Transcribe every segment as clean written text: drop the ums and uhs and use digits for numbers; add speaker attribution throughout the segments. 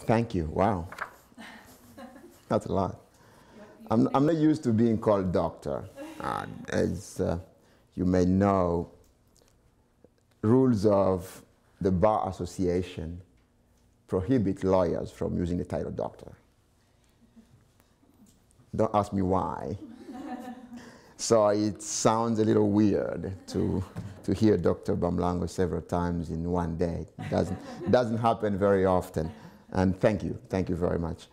Speaker 1: Thank you. Wow. That's a lot. I'm not used to being called doctor. As you may know, rules of the Bar Association prohibit lawyers from using the title doctor. Don't ask me why. So it sounds a little weird to hear Dr. Bamlango several times in one day. It doesn't happen very often. And thank you very much.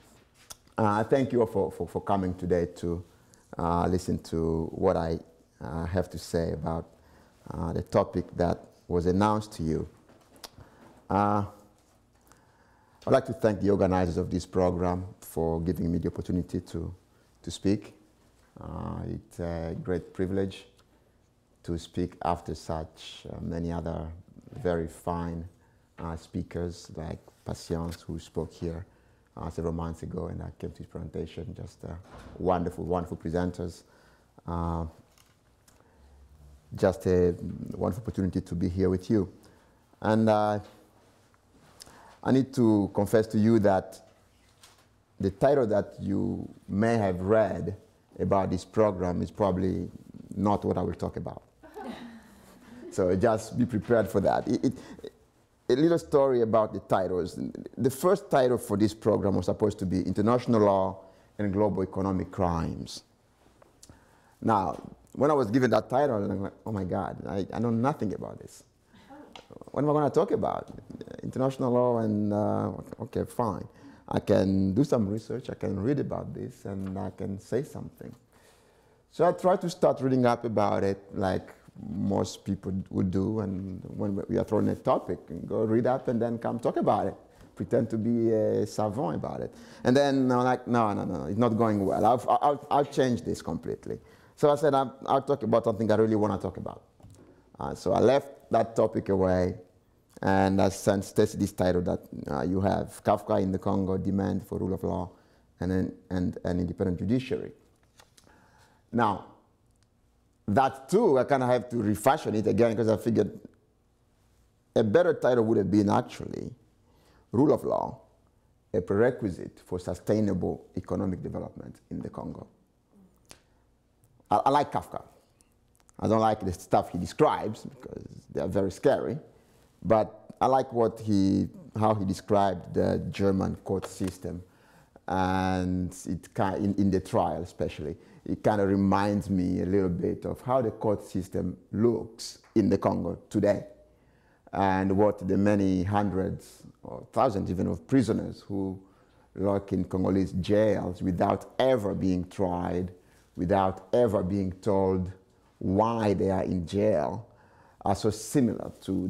Speaker 1: Thank you all for coming today to listen to what I have to say about the topic that was announced to you. I'd like to thank the organizers of this program for giving me the opportunity to speak. It's a great privilege to speak after such many other very fine speakers like Patience, who spoke here several months ago, and I came to his presentation. Just wonderful, wonderful presenters. Just a wonderful opportunity to be here with you. And I need to confess to you that the title that you may have read about this program is probably not what I will talk about. So just be prepared for that. A little story about the titles. The first title for this program was supposed to be International Law and Global Economic Crimes. Now, when I was given that title, I'm like, oh my God, I know nothing about this. What am I going to talk about? International law and, okay, fine. I can do some research, I can read about this, and I can say something. So I tried to start reading up about it like most people would do, and when we are thrown a topic, go read up and then come talk about it. Pretend to be a savant about it. And then I'm like, no, it's not going well. I'll change this completely. So I said, I'll talk about something I really want to talk about. So I left that topic away, and I sent Stacy this title that you have, Kafka in the Congo, Demand for Rule of Law and an Independent Judiciary. Now, that too, I kind of have to refashion it again because I figured a better title would have been actually Rule of Law, a prerequisite for sustainable economic development in the Congo. I like Kafka. I don't like the stuff he describes because they are very scary, but I like how he described the German court system, and in the trial especially. It kind of reminds me a little bit of how the court system looks in the Congo today, and what the many hundreds or thousands even of prisoners who lock in Congolese jails without ever being tried, without ever being told why they are in jail, are so similar to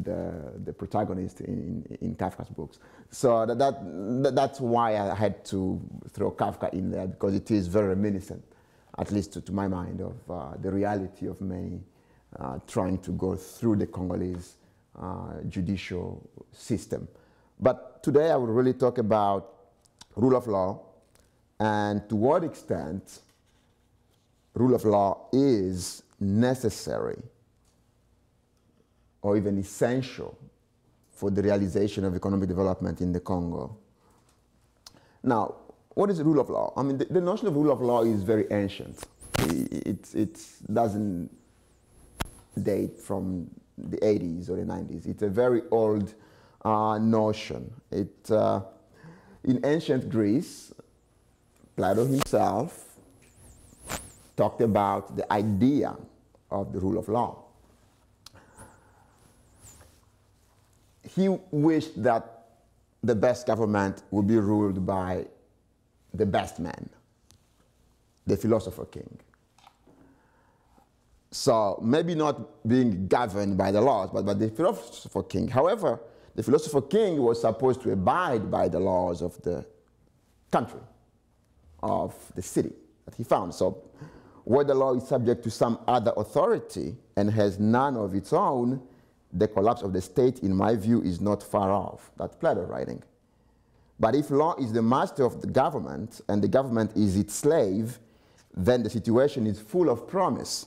Speaker 1: the protagonist in Kafka's books. So that's why I had to throw Kafka in there, because it is very reminiscent, at least to my mind, of the reality of many trying to go through the Congolese judicial system. But today I will really talk about rule of law, and to what extent rule of law is necessary or even essential for the realization of economic development in the Congo. Now, what is the rule of law? I mean, the notion of rule of law is very ancient. It doesn't date from the 80s or the 90s. It's a very old notion. In ancient Greece, Plato himself talked about the idea of the rule of law. He wished that the best government would be ruled by the best man, the philosopher king. So maybe not being governed by the laws, but by the philosopher king. However, the philosopher king was supposed to abide by the laws of the country, of the city that he found. So where the law is subject to some other authority and has none of its own, the collapse of the state, in my view, is not far off. That's Plato writing. But if law is the master of the government and the government is its slave, then the situation is full of promise,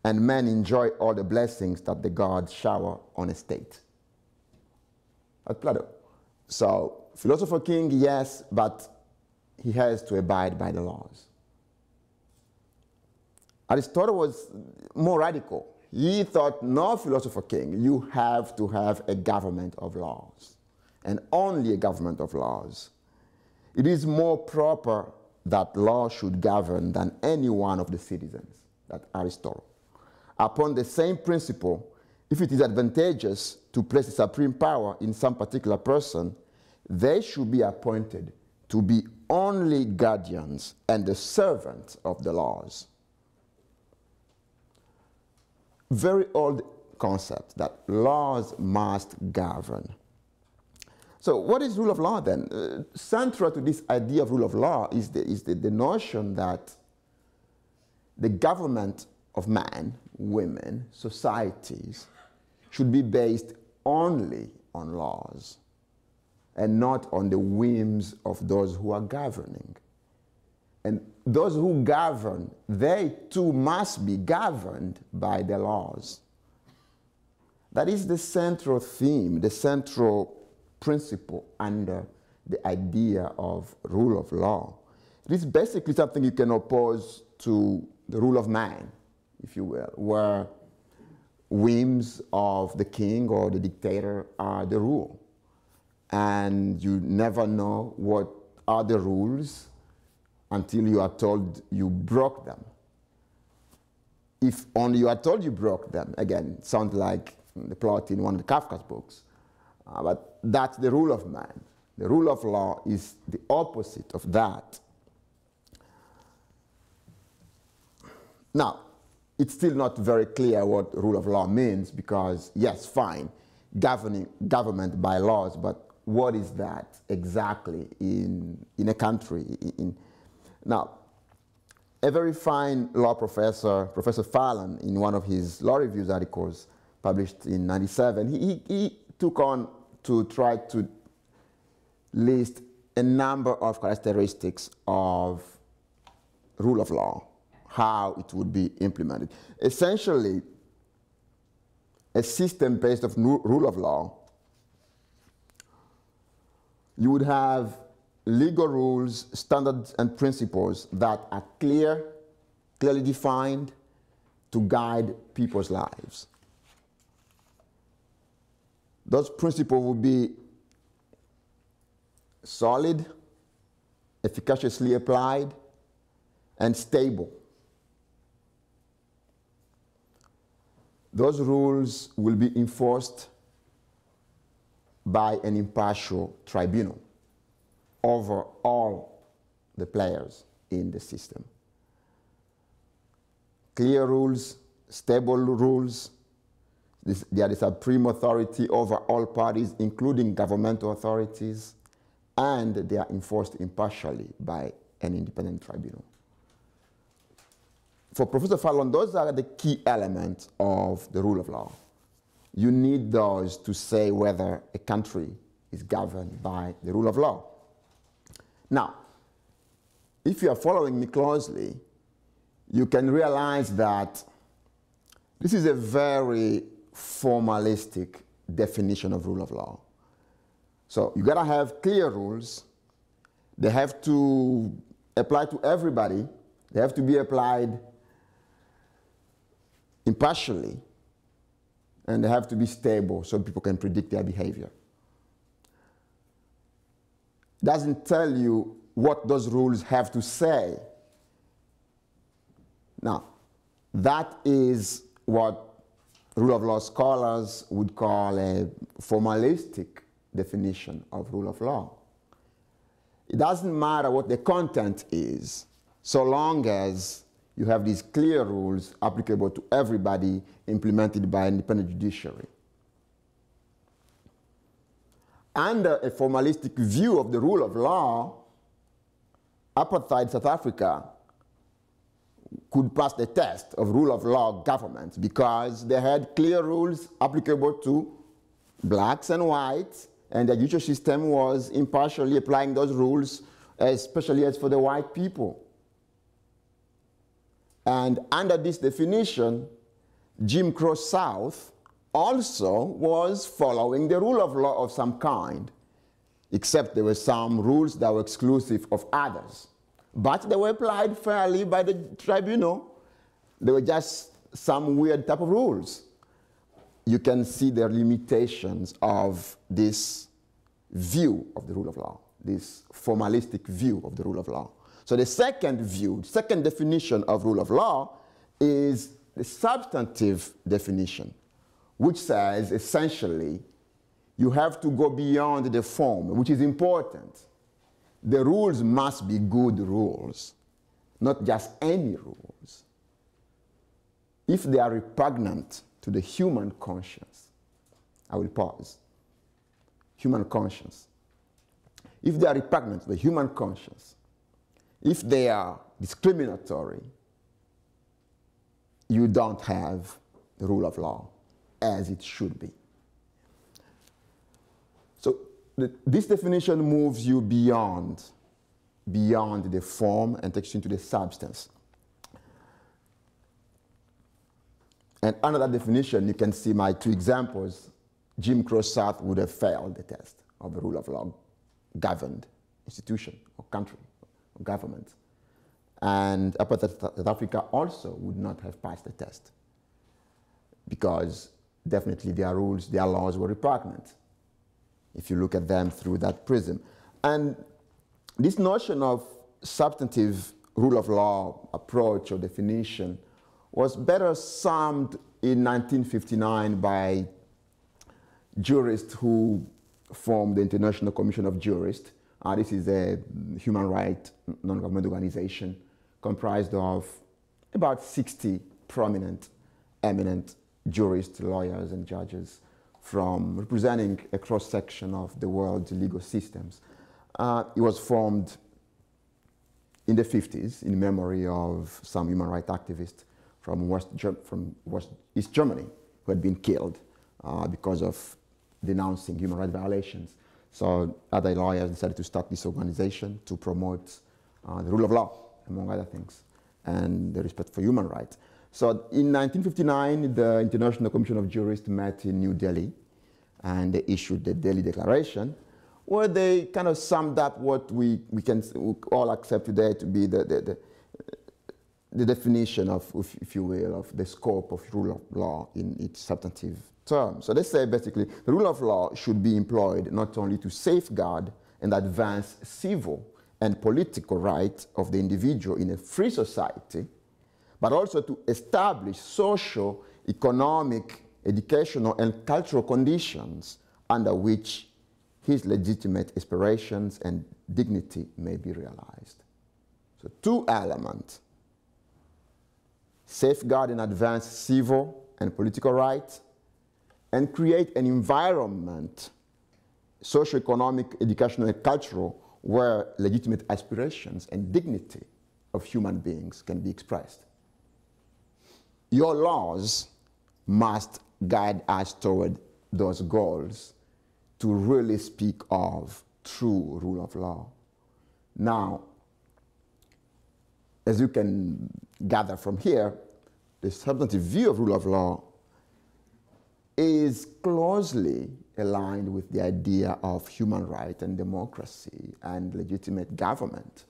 Speaker 1: and men enjoy all the blessings that the gods shower on a state. That's Plato. So, philosopher king, yes, but he has to abide by the laws. Aristotle was more radical. He thought, no philosopher king, you have to have a government of laws, and only a government of laws. It is more proper that law should govern than any one of the citizens, that Aristotle. Upon the same principle, if it is advantageous to place the supreme power in some particular person, they should be appointed to be only guardians and the servants of the laws. Very old concept that laws must govern. So what is rule of law then? Central to this idea of rule of law is the notion that the government of man, women, societies should be based only on laws and not on the whims of those who are governing. And those who govern, they too must be governed by the laws. That is the central theme, the central principle under the idea of rule of law. It is basically something you can oppose to the rule of man, if you will, where whims of the king or the dictator are the rule. And you never know what are the rules until you are told you broke them. If only you are told you broke them, again, it sounds like the plot in one of the Kafka's books. But that's the rule of man. The rule of law is the opposite of that. Now, it's still not very clear what rule of law means because, yes, fine, government by laws, but what is that exactly in a country? Now, a very fine law professor, Professor Fallon, in one of his law reviews articles published in '97, he took on to try to list a number of characteristics of rule of law, how it would be implemented. Essentially, a system based on rule of law, you would have legal rules, standards, and principles that are clearly defined to guide people's lives. Those principles will be solid, efficaciously applied, and stable. Those rules will be enforced by an impartial tribunal over all the players in the system. Clear rules, stable rules. They are the supreme authority over all parties, including governmental authorities, and they are enforced impartially by an independent tribunal. For Professor Fallon, those are the key elements of the rule of law. You need those to say whether a country is governed by the rule of law. Now, if you are following me closely, you can realize that this is a very formalistic definition of rule of law. So you gotta have clear rules. They have to apply to everybody. They have to be applied impartially, and they have to be stable so people can predict their behavior. It doesn't tell you what those rules have to say. Now, that is what rule of law scholars would call a formalistic definition of rule of law. It doesn't matter what the content is, so long as you have these clear rules applicable to everybody implemented by an independent judiciary. Under a formalistic view of the rule of law, apartheid South Africa could pass the test of rule of law government because they had clear rules applicable to blacks and whites, and the judicial system was impartially applying those rules, especially as for the white people. And under this definition, Jim Crow South also was following the rule of law of some kind. except there were some rules that were exclusive of others. But they were applied fairly by the tribunal. They were just some weird type of rules. You can see the limitations of this view of the rule of law, this formalistic view of the rule of law. So the second view, second definition of rule of law is the substantive definition, which says essentially you have to go beyond the form, which is important. The rules must be good rules, not just any rules. If they are repugnant to the human conscience, I will pause. Human conscience. If they are repugnant to the human conscience, if they are discriminatory, you don't have the rule of law as it should be. So this definition moves you beyond the form and takes you into the substance. And under that definition, you can see my two examples. Jim Crow South would have failed the test of the rule of law governed institution or country or government. And apartheid South Africa also would not have passed the test because definitely their rules, their laws were repugnant if you look at them through that prism. And this notion of substantive rule of law approach or definition was better summed in 1959 by jurists who formed the International Commission of Jurists. This is a human rights non-government organization comprised of about 60 prominent, eminent jurists, lawyers, and judges from representing a cross-section of the world's legal systems. It was formed in the 50s in memory of some human rights activists from East Germany who had been killed because of denouncing human rights violations. So other lawyers decided to start this organization to promote the rule of law, among other things, and the respect for human rights. So in 1959, the International Commission of Jurists met in New Delhi, and they issued the Delhi Declaration, where they kind of summed up what we can all accept today to be the definition of, if you will, of the scope of rule of law in its substantive terms. So they say basically the rule of law should be employed not only to safeguard and advance civil and political rights of the individual in a free society, but also to establish social, economic, educational, and cultural conditions under which his legitimate aspirations and dignity may be realized. So two elements: safeguard and advance civil and political rights, and create an environment, socio-economic, educational, and cultural, where legitimate aspirations and dignity of human beings can be expressed. Your laws must guide us toward those goals to really speak of true rule of law. Now, as you can gather from here, the substantive view of rule of law is closely aligned with the idea of human rights and democracy and legitimate government.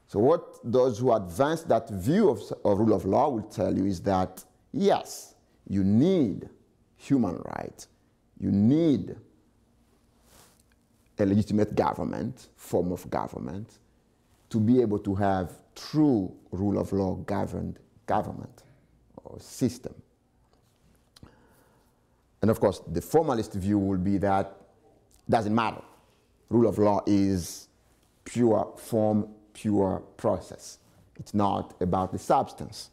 Speaker 1: So what those who advance that view of rule of law will tell you is that, yes, you need human rights, you need a legitimate government, form of government, to be able to have true rule of law governed government or system. And of course, the formalist view will be that it doesn't matter. Rule of law is pure form, pure process. It's not about the substance.